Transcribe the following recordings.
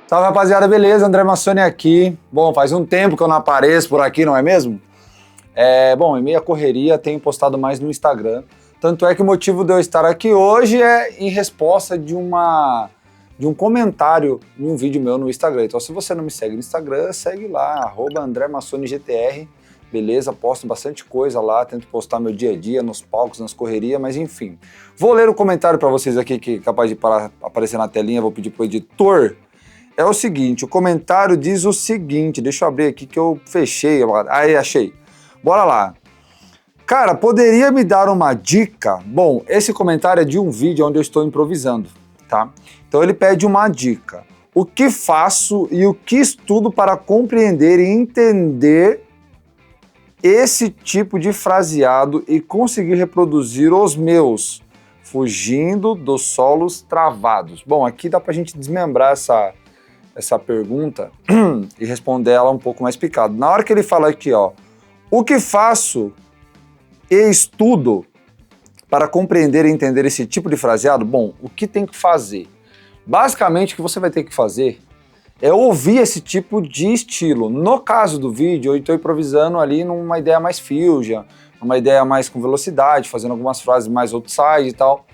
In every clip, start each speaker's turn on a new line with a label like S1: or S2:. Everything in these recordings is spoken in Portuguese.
S1: Salve, rapaziada, beleza? André Massoni aqui. Bom, faz um tempo que eu não apareço por aqui, não é mesmo? Bom, em meio à correria, tenho postado mais no Instagram. Tanto é que o motivo de eu estar aqui hoje é em resposta de um comentário em um vídeo meu no Instagram. Então, se você não me segue no Instagram, segue lá, @AndréMassoniGTR. Beleza, posto bastante coisa lá, tento postar meu dia a dia nos palcos, nas correrias, mas enfim. Vou ler o comentário para vocês aqui, que é capaz de aparecer na telinha, vou pedir pro editor. É o seguinte, o comentário diz o seguinte, deixa eu abrir aqui que eu fechei, aí achei. Bora lá. Cara, poderia me dar uma dica? Bom, esse comentário é de um vídeo onde eu estou improvisando, tá? Então ele pede uma dica. O que faço e o que estudo para compreender e entender esse tipo de fraseado e conseguir reproduzir os meus, fugindo dos solos travados? Bom, aqui dá pra gente desmembrar essa pergunta e responder ela um pouco mais picado. Na hora que ele fala aqui, ó, o que faço e estudo para compreender e entender esse tipo de fraseado? Bom, o que tem que fazer? Basicamente, o que você vai ter que fazer é ouvir esse tipo de estilo. No caso do vídeo, eu estou improvisando ali numa ideia mais fusion, uma ideia mais com velocidade, fazendo algumas frases mais outside e tal.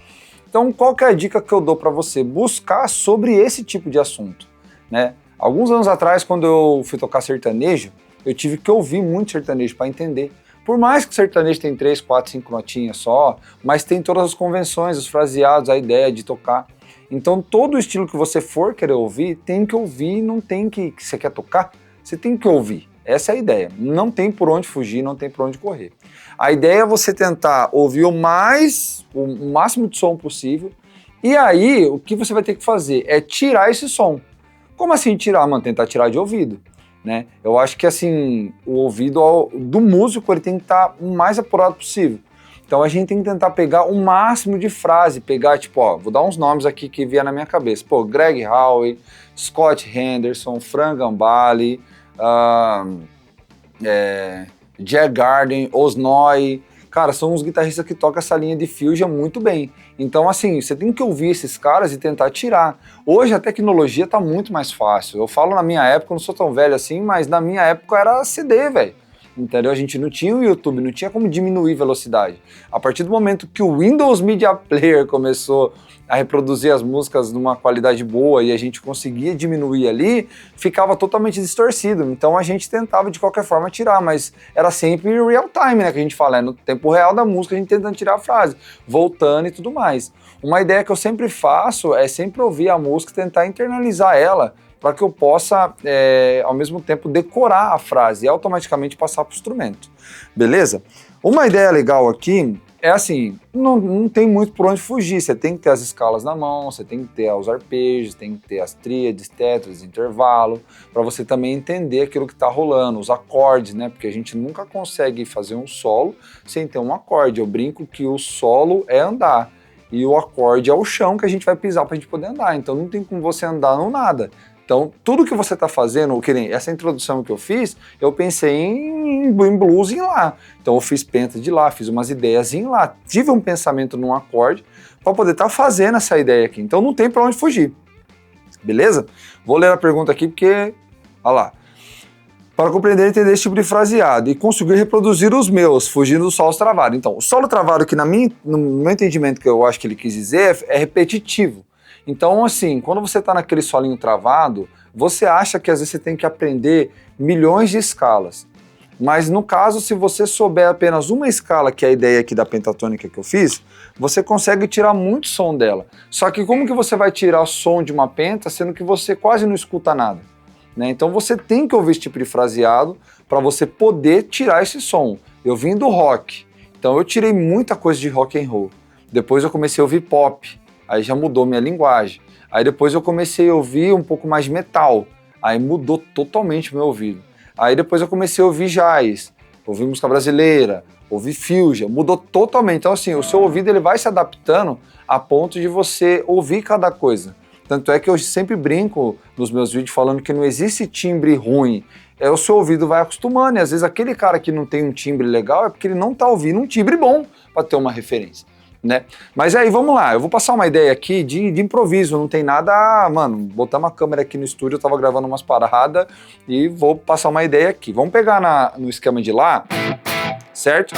S1: Então, qual que é a dica que eu dou para você? Buscar sobre esse tipo de assunto, né? Alguns anos atrás, quando eu fui tocar sertanejo, eu tive que ouvir muito sertanejo para entender. Por mais que o sertanejo tem 3, 4, 5 notinhas só, mas tem todas as convenções, os fraseados, a ideia de tocar. Então, todo o estilo que você for querer ouvir, tem que ouvir, não tem que você quer tocar, você tem que ouvir. Essa é a ideia. Não tem por onde fugir, não tem por onde correr. A ideia é você tentar ouvir o máximo de som possível, e aí o que você vai ter que fazer é tirar esse som. Como assim tirar, mano? Tentar tirar de ouvido, né? Eu acho que assim, o ouvido do músico ele tem que estar o mais apurado possível. Então a gente tem que tentar pegar o máximo de frase, pegar tipo, ó, vou dar uns nomes aqui que vier na minha cabeça. Pô, Greg Howe, Scott Henderson, Frank Gambale, Jack Garden, Osnoy. Cara, são uns guitarristas que tocam essa linha de fusion muito bem. Então, assim, você tem que ouvir esses caras e tentar tirar. Hoje a tecnologia tá muito mais fácil. Eu falo na minha época, eu não sou tão velho assim, mas na minha época era CD, velho. Entendeu? A gente não tinha o YouTube, não tinha como diminuir velocidade. A partir do momento que o Windows Media Player começou a reproduzir as músicas numa qualidade boa e a gente conseguia diminuir ali, ficava totalmente distorcido. Então a gente tentava de qualquer forma tirar, mas era sempre real time, né? Que a gente fala, no tempo real da música, a gente tentando tirar a frase, voltando e tudo mais. Uma ideia que eu sempre faço é sempre ouvir a música e tentar internalizar ela, para que eu possa, ao mesmo tempo, decorar a frase e automaticamente passar para o instrumento. Beleza? Uma ideia legal aqui é assim, não tem muito por onde fugir, você tem que ter as escalas na mão, você tem que ter os arpejos, tem que ter as tríades, tétras, intervalo, para você também entender aquilo que está rolando, os acordes, né? Porque a gente nunca consegue fazer um solo sem ter um acorde. Eu brinco que o solo é andar e o acorde é o chão que a gente vai pisar para a gente poder andar, então não tem como você andar no nada. Então, tudo que você está fazendo, que nem essa introdução que eu fiz, eu pensei em blues em lá. Então, eu fiz penta de lá, fiz umas ideias em lá. Tive um pensamento num acorde para poder estar fazendo essa ideia aqui. Então, não tem para onde fugir. Beleza? Vou ler a pergunta aqui porque, olha lá. Para compreender e entender esse tipo de fraseado e conseguir reproduzir os meus, fugindo dos solos travados. Então, o solo travado, que no meu entendimento, que eu acho que ele quis dizer, é repetitivo. Então, assim, quando você está naquele solinho travado, você acha que às vezes você tem que aprender milhões de escalas. Mas no caso, se você souber apenas uma escala, que é a ideia aqui da pentatônica que eu fiz, você consegue tirar muito som dela. Só que como que você vai tirar o som de uma penta, sendo que você quase não escuta nada? Né? Então você tem que ouvir esse tipo de fraseado para você poder tirar esse som. Eu vim do rock, então eu tirei muita coisa de rock and roll. Depois eu comecei a ouvir pop. Aí já mudou minha linguagem. Aí depois eu comecei a ouvir um pouco mais de metal. Aí mudou totalmente o meu ouvido. Aí depois eu comecei a ouvir jazz, ouvir música brasileira, ouvir fusion. Mudou totalmente. Então assim, o seu ouvido ele vai se adaptando a ponto de você ouvir cada coisa. Tanto é que eu sempre brinco nos meus vídeos falando que não existe timbre ruim. O seu ouvido vai acostumando. E às vezes aquele cara que não tem um timbre legal é porque ele não está ouvindo um timbre bom para ter uma referência. né? Mas aí, vamos lá, eu vou passar uma ideia aqui de improviso, não tem nada, mano, botar uma câmera aqui no estúdio, eu tava gravando umas paradas e vou passar uma ideia aqui. Vamos pegar no esquema de lá, certo?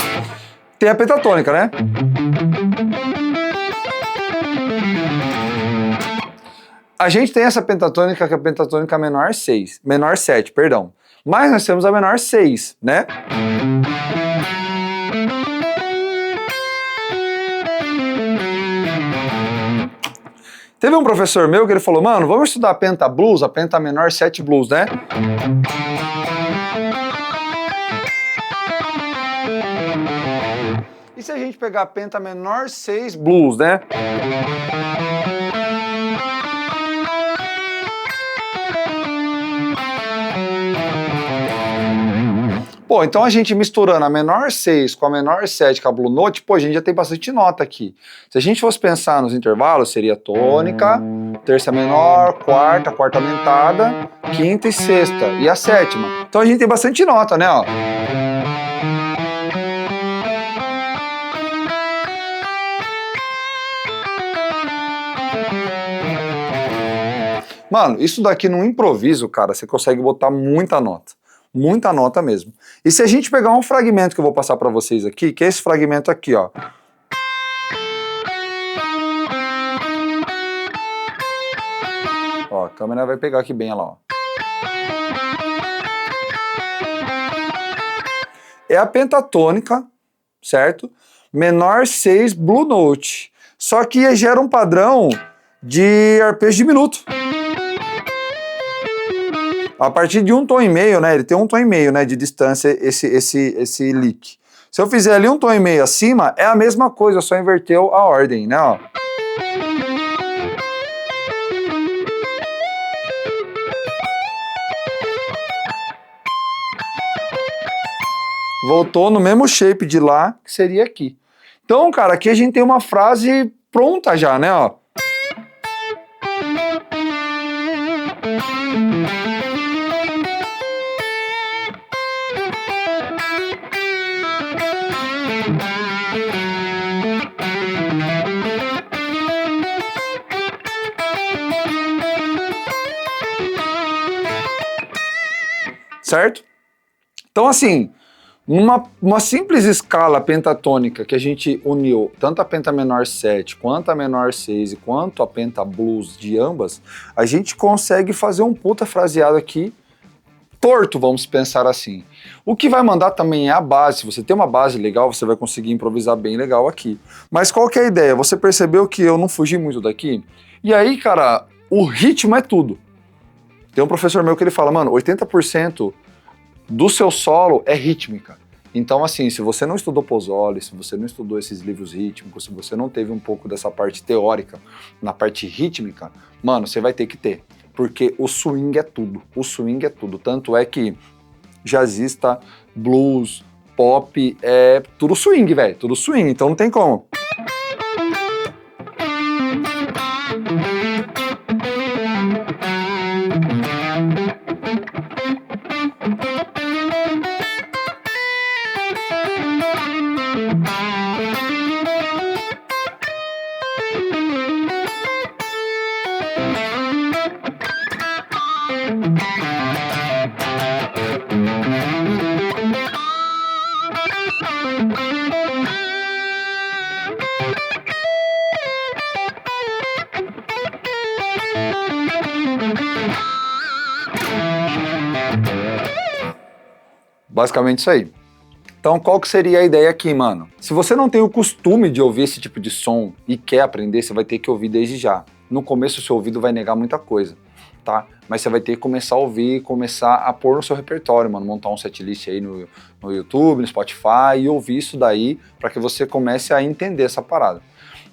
S1: Tem a pentatônica, né? A gente tem essa pentatônica, que é a pentatônica menor 6, menor 7, perdão. Mas nós temos a menor 6, né? Teve um professor meu que ele falou, mano, vamos estudar a penta blues, a penta menor 7 blues, né? E se a gente pegar a penta menor 6 blues, né? Pô, então a gente misturando a menor 6 com a menor 7 com a Blue Note, pô, a gente já tem bastante nota aqui. Se a gente fosse pensar nos intervalos, seria tônica, terça menor, quarta aumentada, quinta e sexta, e a sétima. Então a gente tem bastante nota, né, ó. Mano, isso daqui no improviso, cara, você consegue botar muita nota. Muita nota mesmo. E se a gente pegar um fragmento que eu vou passar pra vocês aqui, que é esse fragmento aqui, ó. Ó, a câmera vai pegar aqui bem, olha lá, ó. É a pentatônica, certo? Menor 6 Blue Note. Só que gera um padrão de arpejo de minuto. A partir de 1,5 tom, né? Ele tem 1,5 tom, né, de distância esse lick. Se eu fizer ali 1,5 tom acima, é a mesma coisa, só inverteu a ordem, né, ó. Voltou no mesmo shape de lá, que seria aqui. Então, cara, aqui a gente tem uma frase pronta já, né, ó. Certo? Então, assim, numa simples escala pentatônica que a gente uniu tanto a penta menor 7, quanto a menor 6 e quanto a penta blues de ambas, a gente consegue fazer um puta fraseado aqui torto, vamos pensar assim. O que vai mandar também é a base. Se você tem uma base legal, você vai conseguir improvisar bem legal aqui. Mas qual que é a ideia? Você percebeu que eu não fugi muito daqui? E aí, cara, o ritmo é tudo. Tem um professor meu que ele fala, mano, 80% do seu solo é rítmica. Então, assim, se você não estudou Pozzoli, se você não estudou esses livros rítmicos, se você não teve um pouco dessa parte teórica na parte rítmica, mano, você vai ter que ter. Porque o swing é tudo. O swing é tudo. Tanto é que jazzista, blues, pop, é tudo swing, velho. Tudo swing, então não tem como. Basicamente isso aí. Então qual que seria a ideia aqui, mano? Se você não tem o costume de ouvir esse tipo de som e quer aprender, você vai ter que ouvir desde já. No começo o seu ouvido vai negar muita coisa, tá? Mas você vai ter que começar a ouvir, começar a pôr no seu repertório, mano. Montar um setlist aí no YouTube, no Spotify e ouvir isso daí para que você comece a entender essa parada.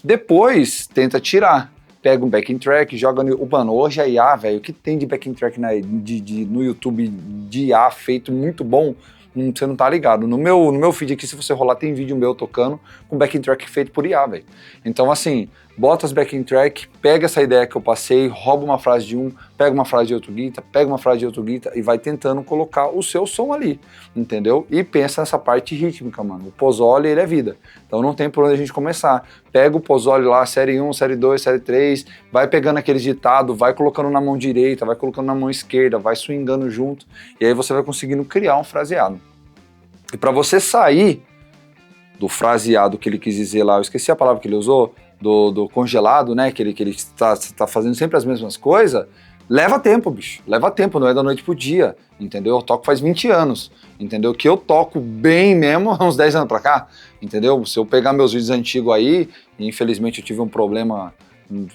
S1: Depois, tenta tirar. Pega um backing track, joga no... Mano, hoje a IA, velho, o que tem de backing track no YouTube de IA feito muito bom, você não tá ligado. No meu feed aqui, se você rolar, tem vídeo meu tocando com backing track feito por IA, velho. Então, assim, bota as backing track, pega essa ideia que eu passei, rouba uma frase de um, pega uma frase de outro guitar, pega uma frase de outro guitar e vai tentando colocar o seu som ali, entendeu? E pensa nessa parte rítmica, mano. O Pozzoli, ele é vida. Então não tem por onde a gente começar. Pega o Pozzoli lá, série 1, série 2, série 3, vai pegando aqueles ditados, vai colocando na mão direita, vai colocando na mão esquerda, vai swingando junto, e aí você vai conseguindo criar um fraseado. E para você sair do fraseado que ele quis dizer lá, eu esqueci a palavra que ele usou, do congelado, né, que ele tá fazendo sempre as mesmas coisas, leva tempo, bicho, leva tempo, não é da noite pro dia, entendeu? Eu toco faz 20 anos, entendeu? Que eu toco bem mesmo há uns 10 anos pra cá, entendeu? Se eu pegar meus vídeos antigos aí, e infelizmente eu tive um problema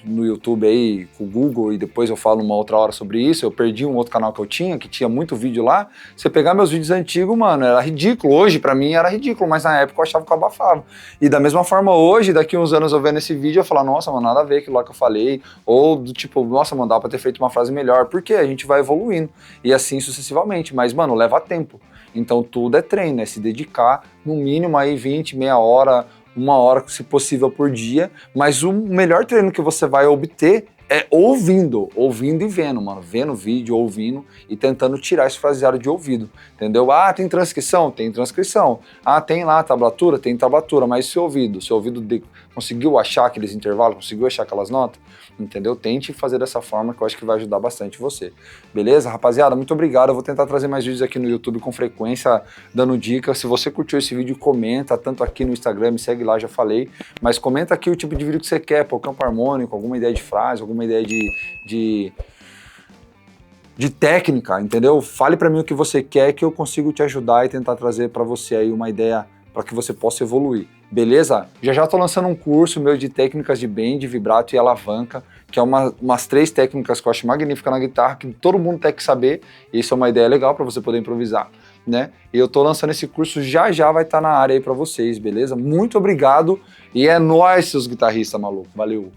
S1: no YouTube aí, com o Google, e depois eu falo uma outra hora sobre isso, eu perdi um outro canal que eu tinha, que tinha muito vídeo lá, você pegar meus vídeos antigos, mano, era ridículo, hoje pra mim era ridículo, mas na época eu achava que eu abafava. E da mesma forma hoje, daqui uns anos eu vendo esse vídeo, eu falo, nossa, mano, nada a ver aquilo lá que eu falei, ou do tipo, nossa, mano, dá pra ter feito uma frase melhor, porque a gente vai evoluindo, e assim sucessivamente, mas, mano, leva tempo. Então tudo é treino, é se dedicar, no mínimo aí 20, meia hora, 1 hora, se possível, por dia, mas o melhor treino que você vai obter é ouvindo e vendo, mano, vendo vídeo, ouvindo e tentando tirar esse fraseado de ouvido, entendeu? Ah, tem transcrição? Tem transcrição. Ah, tem lá tablatura? Tem tablatura, mas seu ouvido conseguiu achar aqueles intervalos, conseguiu achar aquelas notas, entendeu? Tente fazer dessa forma que eu acho que vai ajudar bastante você, beleza? Rapaziada, muito obrigado, eu vou tentar trazer mais vídeos aqui no YouTube com frequência, dando dicas. Se você curtiu esse vídeo, comenta, tanto aqui no Instagram, me segue lá, já falei, mas comenta aqui o tipo de vídeo que você quer, pô, campo harmônico, alguma ideia de frase, alguma ideia de técnica, entendeu? Fale pra mim o que você quer que eu consigo te ajudar e tentar trazer pra você aí uma ideia para que você possa evoluir, beleza? Já tô lançando um curso meu de técnicas de bend, vibrato e alavanca, que é umas 3 técnicas que eu acho magníficas na guitarra, que todo mundo tem que saber, e isso é uma ideia legal para você poder improvisar, né? E eu tô lançando esse curso, já vai estar na área aí para vocês, beleza? Muito obrigado, e é nóis, seus guitarristas malucos, valeu!